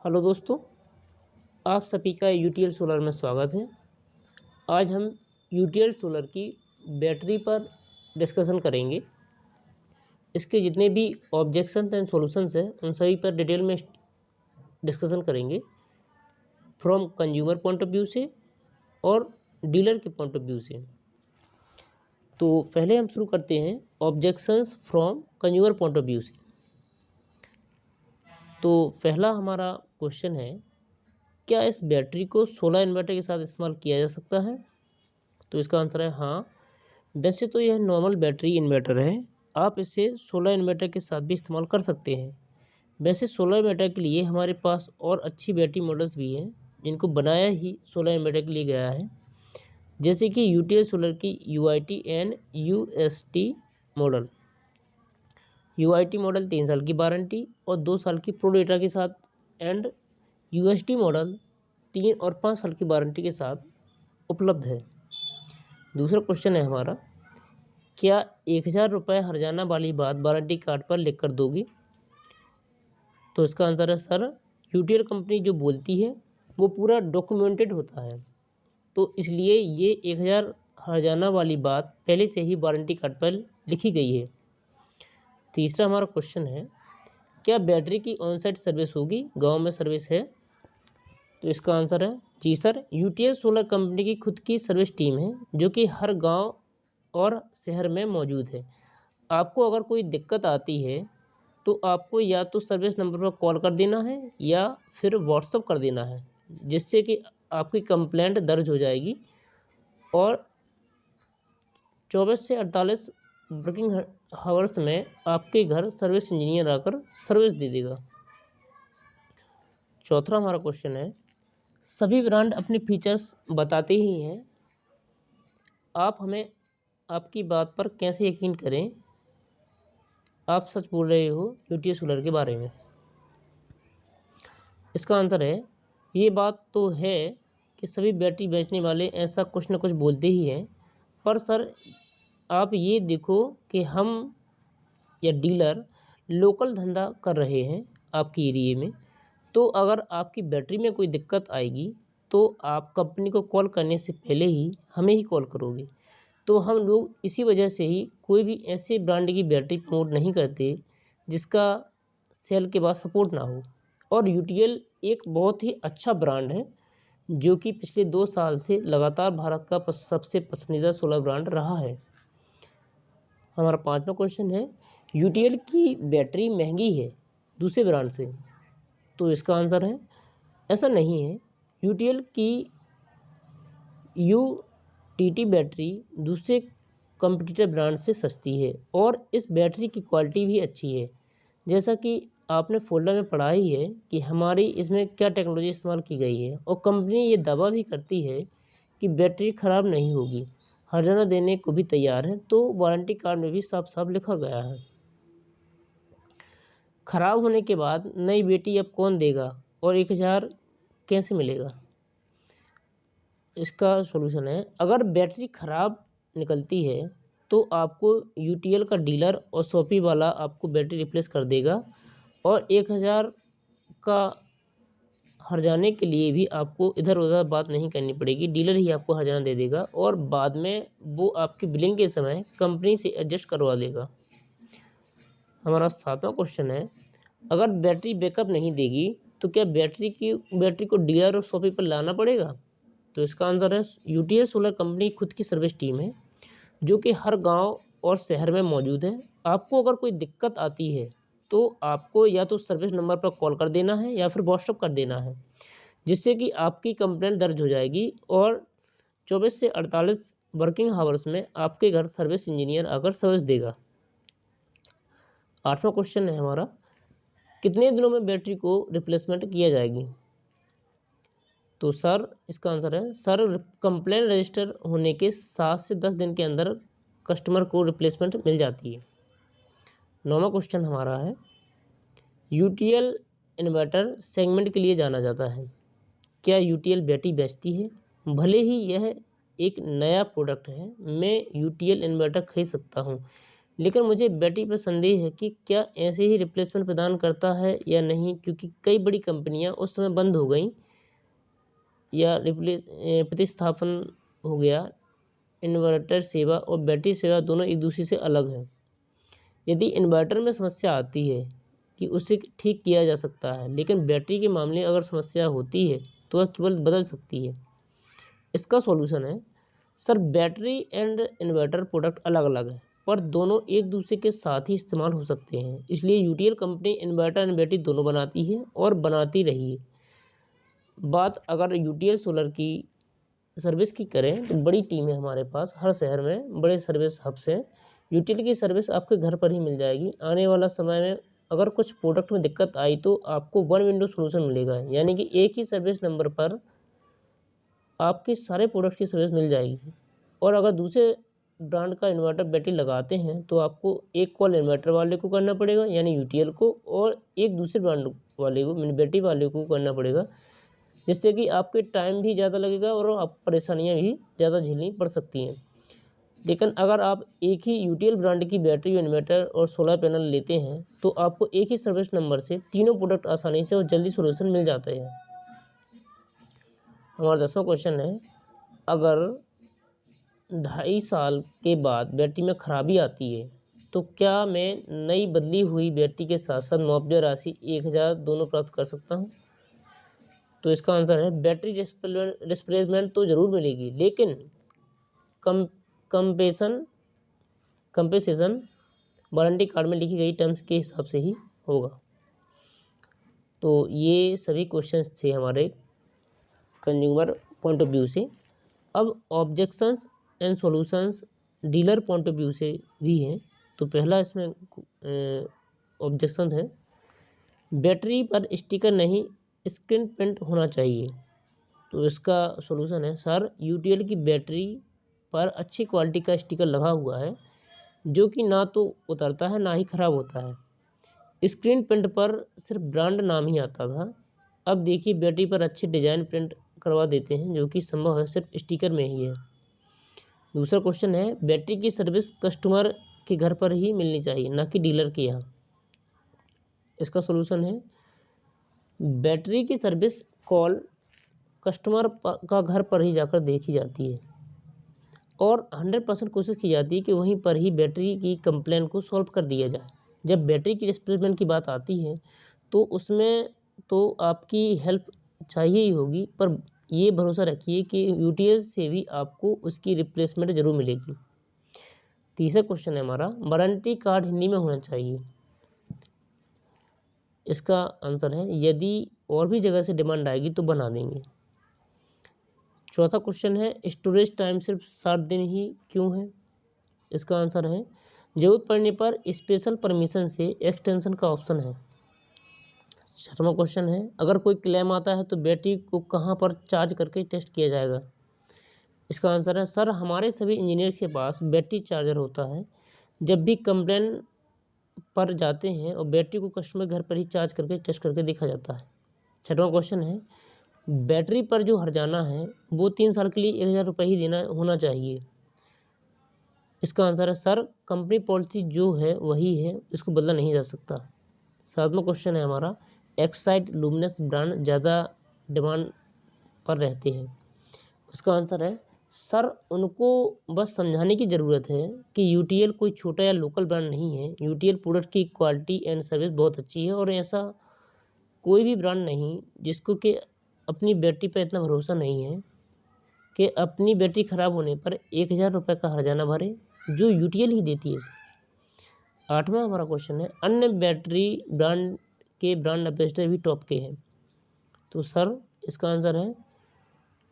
Hello दोस्तों, आप सभी का यूटीएल सोलर में स्वागत है। आज हम यूटीएल सोलर की बैटरी पर डिस्कशन करेंगे। इसके जितने भी ऑब्जेक्शंस एंड सॉल्यूशंस हैं उन सभी पर डिटेल में डिस्कशन करेंगे from consumer point of view से और डीलर के पॉइंट ऑफ व्यू से। तो पहले हम शुरू करते हैं objections from consumer point of view से। तो पहला हमारा क्वेश्चन है, क्या इस बैटरी को सोलर इन्वर्टर के साथ इस्तेमाल किया जा सकता है? तो इसका आंसर है हाँ। वैसे तो यह नॉर्मल बैटरी इन्वर्टर है, आप इसे सोलर इन्वर्टर के साथ भी इस्तेमाल कर सकते हैं। वैसे सोलर इन्वर्टर के लिए हमारे पास और अच्छी बैटरी मॉडल्स भी हैं जिनको बनाया ही सोलर इन्वर्टर के लिए गया है, जैसे कि यूटीएल सोलर की UIT and UST model. UIT model 3 साल की वारंटी और 2 साल की प्रो डेटा के साथ एंड यूएसटी मॉडल 3 और 5 साल की वारंटी के साथ उपलब्ध है। दूसरा क्वेश्चन है हमारा, क्या 1000 रुपये हर्जाना वाली बात वारंटी कार्ड पर लिख कर दोगे? तो इसका आंसर है सर, यूटीएल कंपनी जो बोलती है वो पूरा डॉक्यूमेंटेड होता है, तो इसलिए ये 1000 हर्जाना वाली बात पहले से ही वारंटी कार्ड पर लिखी गई है। तीसरा हमारा क्वेश्चन है, क्या बैटरी की ऑन साइट सर्विस होगी? गाँव में सर्विस है? तो इसका आंसर है जी सर, यूटीएल सोलर कंपनी की खुद की सर्विस टीम है जो कि हर गांव और शहर में मौजूद है। आपको अगर कोई दिक्कत आती है तो आपको या तो सर्विस नंबर पर कॉल कर देना है या फिर व्हाट्सअप कर देना है, जिससे कि आपकी कंप्लेंट दर्ज हो जाएगी और 24 से 48 वर्किंग हावर्स में आपके घर सर्विस इंजीनियर आकर सर्विस दे देगा। चौथा हमारा क्वेश्चन है, सभी ब्रांड अपने फीचर्स बताते ही हैं, आप हमें आपकी बात पर कैसे यकीन करें? आप सच बोल रहे हो यूटीएल सोलर के बारे में? इसका आंसर है, ये बात तो है कि सभी बैटरी बेचने वाले ऐसा कुछ ना कुछ बोलते ही हैं, पर सर आप ये देखो कि हम या डीलर लोकल धंधा कर रहे हैं आपकी एरिया में, तो अगर आपकी बैटरी में कोई दिक्कत आएगी तो आप कंपनी को कॉल करने से पहले ही हमें ही कॉल करोगे। तो हम लोग इसी वजह से ही कोई भी ऐसे ब्रांड की बैटरी प्रमोट नहीं करते जिसका सेल के बाद सपोर्ट ना हो। और यूटीएल एक बहुत ही अच्छा ब्रांड है जो कि पिछले 2 साल से लगातार भारत का सबसे पसंदीदा सोलर ब्रांड रहा है। हमारा 5वां क्वेश्चन है, यूटीएल की बैटरी महंगी है दूसरे ब्रांड से? तो इसका आंसर है, ऐसा नहीं है। यूटीएल की यूटीटी बैटरी दूसरे कंपटीटर ब्रांड से सस्ती है और इस बैटरी की क्वालिटी भी अच्छी है। जैसा कि आपने फोल्डर में पढ़ा ही है कि हमारी इसमें क्या टेक्नोलॉजी इस्तेमाल की गई है, और कंपनी ये दावा भी करती है कि बैटरी ख़राब नहीं होगी, हर्जाना देने को भी तैयार है। तो वारंटी कार्ड में भी साफ साफ लिखा गया है। ख़राब होने के बाद नई बैटरी अब कौन देगा और 1000 कैसे मिलेगा? इसका सॉल्यूशन है, अगर बैटरी ख़राब निकलती है तो आपको यूटीएल का डीलर और शॉपी वाला आपको बैटरी रिप्लेस कर देगा, और 1000 का हर्जाने के लिए भी आपको इधर उधर बात नहीं करनी पड़ेगी, डीलर ही आपको हर्जाना दे देगा और बाद में वो आपकी बिलिंग के समय कंपनी से एडजस्ट करवा लेगा। हमारा 7वां क्वेश्चन है, अगर बैटरी बैकअप नहीं देगी तो क्या बैटरी को डीलर और शॉपी पर लाना पड़ेगा? तो इसका आंसर है, यूटीएल सोलर कंपनी खुद की सर्विस टीम है जो कि हर गांव और शहर में मौजूद है। आपको अगर कोई दिक्कत आती है तो आपको या तो सर्विस नंबर पर कॉल कर देना है या फिर व्हाट्सअप कर देना है, जिससे कि आपकी कंप्लेंट दर्ज हो जाएगी और 24 से 48 वर्किंग हावर्स में आपके घर सर्विस इंजीनियर आकर सर्विस देगा। 8वां क्वेश्चन है हमारा, कितने दिनों में बैटरी को रिप्लेसमेंट किया जाएगी? तो सर इसका आंसर है, सर कंप्लेन रजिस्टर होने के 7 से 10 दिन के अंदर कस्टमर को रिप्लेसमेंट मिल जाती है। 9वां क्वेश्चन हमारा है, यूटीएल इन्वर्टर सेगमेंट के लिए जाना जाता है, क्या यूटीएल बैटरी बेचती है? भले ही यह एक नया प्रोडक्ट है, मैं यूटीएल इन्वर्टर खरीद सकता हूँ, लेकिन मुझे बैटरी पर संदेह है कि क्या ऐसे ही रिप्लेसमेंट प्रदान करता है या नहीं, क्योंकि कई बड़ी कंपनियां उस समय बंद हो गई या प्रतिस्थापन हो गया। इन्वर्टर सेवा और बैटरी सेवा दोनों एक दूसरे से अलग हैं। यदि इन्वर्टर में समस्या आती है कि उसे ठीक किया जा सकता है, लेकिन बैटरी के मामले में अगर समस्या होती है तो वह केवल बदल सकती है। इसका सॉल्यूशन है, sir battery and inverter product अलग अलग है, पर दोनों एक दूसरे के साथ ही इस्तेमाल हो सकते हैं। इसलिए UTL company inverter and battery दोनों बनाती है और बनाती रही है। बात अगर यूटीएल सोलर की सर्विस की करें तो बड़ी टीम है हमारे पास, हर शहर में बड़े सर्विस हब्स हैं। यूटिलिटी की सर्विस आपके घर पर ही मिल जाएगी। आने वाला समय में अगर कुछ प्रोडक्ट में दिक्कत आई तो आपको वन विंडो सोल्यूशन मिलेगा, यानी कि एक ही सर्विस नंबर पर आपके सारे प्रोडक्ट की सर्विस मिल जाएगी। और अगर दूसरे ब्रांड का इन्वर्टर बैटरी लगाते हैं तो आपको एक कॉल इन्वर्टर वाले को करना पड़ेगा यानी यूटीएल को, और एक दूसरे ब्रांड वाले को बैटरी वाले को करना पड़ेगा, जिससे कि आपके टाइम भी ज़्यादा लगेगा और आप परेशानियां भी ज़्यादा झेलनी पड़ सकती हैं। लेकिन अगर आप एक ही यूटीएल ब्रांड की बैटरी, इन्वर्टर और सोलर पैनल लेते हैं तो आपको एक ही सर्विस नंबर से तीनों प्रोडक्ट आसानी से और जल्दी सोल्यूशन मिल जाते हैं। हमारा 10वां क्वेश्चन है, अगर 2.5 साल के बाद बैटरी में खराबी आती है तो क्या मैं नई बदली हुई बैटरी के साथ साथ मुआवजा राशि 1000 दोनों प्राप्त कर सकता हूँ? तो इसका आंसर है, बैटरी रिप्लेसमेंट तो ज़रूर मिलेगी, लेकिन कंपेसेशन वारंटी कार्ड में लिखी गई टर्म्स के हिसाब से ही होगा। तो ये सभी क्वेश्चंस थे हमारे कंज्यूमर पॉइंट ऑफ व्यू से। अब objections and solutions dealer point of view से भी हैं। तो पहला इसमें ऑब्जेक्शन है, बैटरी पर स्टिकर नहीं स्क्रीन प्रिंट होना चाहिए। तो इसका सॉल्यूशन है, सर यूटीएल की बैटरी पर अच्छी क्वालिटी का स्टिकर लगा हुआ है जो कि ना तो उतरता है ना ही ख़राब होता है। स्क्रीन प्रिंट पर सिर्फ ब्रांड नाम ही आता था, अब देखिए बैटरी पर अच्छे डिज़ाइन प्रिंट करवा देते हैं जो कि संभव है सिर्फ स्टिकर में ही है। दूसरा क्वेश्चन है, बैटरी की सर्विस कस्टमर के घर पर ही मिलनी चाहिए ना कि डीलर के यहाँ। इसका सॉल्यूशन है, बैटरी की सर्विस कॉल कस्टमर का घर पर ही जाकर देखी जाती है और 100% कोशिश की जाती है कि वहीं पर ही बैटरी की कंप्लेन को सॉल्व कर दिया जाए। जब बैटरी की रिप्लेसमेंट की बात आती है तो उसमें तो आपकी हेल्प चाहिए ही होगी, पर ये भरोसा रखिए कि यूटीएल से भी आपको उसकी रिप्लेसमेंट ज़रूर मिलेगी। तीसरा क्वेश्चन है हमारा, वारंटी कार्ड हिंदी में होना चाहिए। इसका आंसर है, यदि और भी जगह से डिमांड आएगी तो बना देंगे। चौथा क्वेश्चन है, स्टोरेज टाइम सिर्फ 60 दिन ही क्यों है? इसका आंसर है, जरूरत पड़ने पर स्पेशल परमिशन से एक्सटेंशन का ऑप्शन है। छठवां क्वेश्चन है, अगर कोई क्लेम आता है तो बैटरी को कहाँ पर चार्ज करके टेस्ट किया जाएगा? इसका आंसर है, सर हमारे सभी इंजीनियर के पास बैटरी चार्जर होता है। जब भी कंप्लेन पर जाते हैं और बैटरी को कस्टमर घर पर ही चार्ज करके टेस्ट करके देखा जाता है। छठवां क्वेश्चन है, बैटरी पर जो हर्जाना है वो 3 साल के लिए 1000 रुपये ही देना होना चाहिए। इसका आंसर है, सर कंपनी पॉलिसी जो है वही है, इसको बदला नहीं जा सकता। 7वां क्वेश्चन है हमारा, एक्साइड लुमिनस ब्रांड ज़्यादा डिमांड पर रहते हैं। उसका आंसर है, सर उनको बस समझाने की ज़रूरत है कि यूटीएल कोई छोटा या लोकल ब्रांड नहीं है। यूटीएल प्रोडक्ट की क्वालिटी एंड सर्विस बहुत अच्छी है और ऐसा कोई भी ब्रांड नहीं जिसको कि अपनी बैटरी पर इतना भरोसा नहीं है कि अपनी बैटरी ख़राब होने पर 1000 रुपये का हर्जाना भरे, जो यूटीएल ही देती है। 8वां हमारा क्वेश्चन है, अन्य बैटरी ब्रांड के ब्रांड एम्बेसडर भी टॉप के हैं। तो सर इसका आंसर है,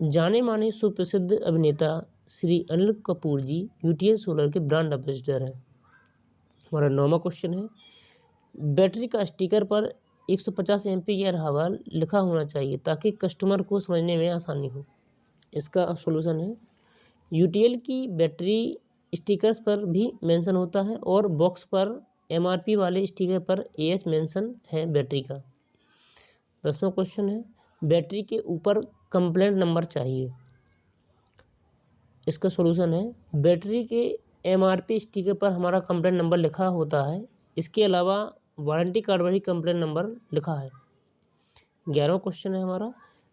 जाने माने सुप्रसिद्ध अभिनेता श्री अनिल कपूर जी यूटीएल सोलर के ब्रांड एम्बेसडर हैं। हमारा 9वां क्वेश्चन है, बैटरी का स्टिकर पर 150 एम्पीयर हवा लिखा होना चाहिए ताकि कस्टमर को समझने में आसानी हो। इसका सॉल्यूशन है, यूटीएल की बैटरी स्टिकर्स पर भी मेंशन होता है और बॉक्स पर एमआरपी वाले स्टिकर पर एएच मेंशन है बैटरी का। 10वां क्वेश्चन है, बैटरी के ऊपर कंप्लेंट नंबर चाहिए। इसका सॉल्यूशन है, बैटरी के MRP स्टिकर पर हमारा कंप्लेंट नंबर लिखा होता है। इसके अलावा वारंटी कार्ड पर ही कंप्लेंट नंबर लिखा है। 11वां क्वेश्चन है हमारा,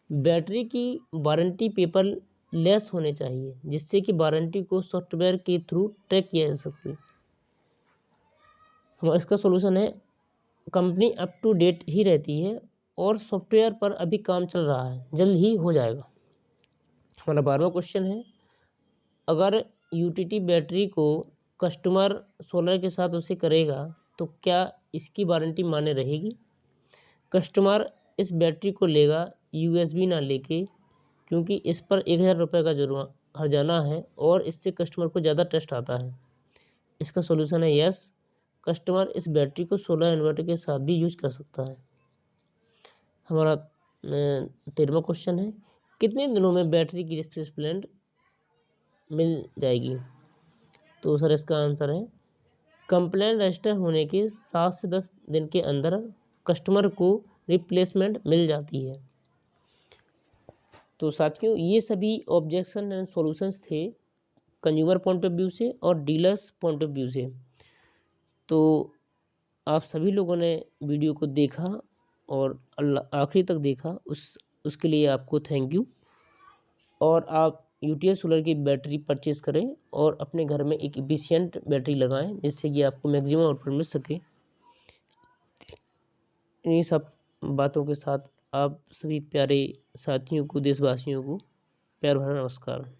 बैटरी की वारंटी पेपर लेस होने चाहिए जिससे कि वारंटी को सॉफ्टवेयर के थ्रू ट्रैक किया जा सके। हमारा इसका सोल्यूशन है, कंपनी अप टू डेट ही रहती है और सॉफ्टवेयर पर अभी काम चल रहा है, जल्द ही हो जाएगा। हमारा 12वां क्वेश्चन है, अगर यूटिलिटी बैटरी को कस्टमर सोलर के साथ उसे करेगा तो क्या इसकी वारंटी मान्य रहेगी? कस्टमर इस बैटरी को लेगा USB ना लेके, क्योंकि इस पर 1000 रुपये का जुर्माना हर्जाना है और इससे कस्टमर को ज़्यादा ट्रस्ट आता है। इसका सोल्यूशन है यस, कस्टमर इस बैटरी को सोलर इन्वर्टर के साथ भी यूज कर सकता है। हमारा 13वां क्वेश्चन है, कितने दिनों में बैटरी की रिप्लेसमेंट मिल जाएगी? तो सर इसका आंसर है, कंप्लेंट रजिस्टर होने के 7 से 10 दिन के अंदर कस्टमर को रिप्लेसमेंट मिल जाती है। तो साथियों, ये सभी ऑब्जेक्शन एंड सॉल्यूशंस थे कंज्यूमर पॉइंट ऑफ व्यू से और डीलर्स पॉइंट ऑफ व्यू से। तो आप सभी लोगों ने वीडियो को देखा और आखिरी तक देखा, उसके लिए आपको थैंक यू। और आप यूटीएस सोलर की बैटरी परचेज करें और अपने घर में एक एफिशिएंट बैटरी लगाएं जिससे कि आपको मैक्सिमम आउटपुट मिल सके। इन्हीं सब बातों के साथ आप सभी प्यारे साथियों को, देशवासियों को प्यार भरा नमस्कार।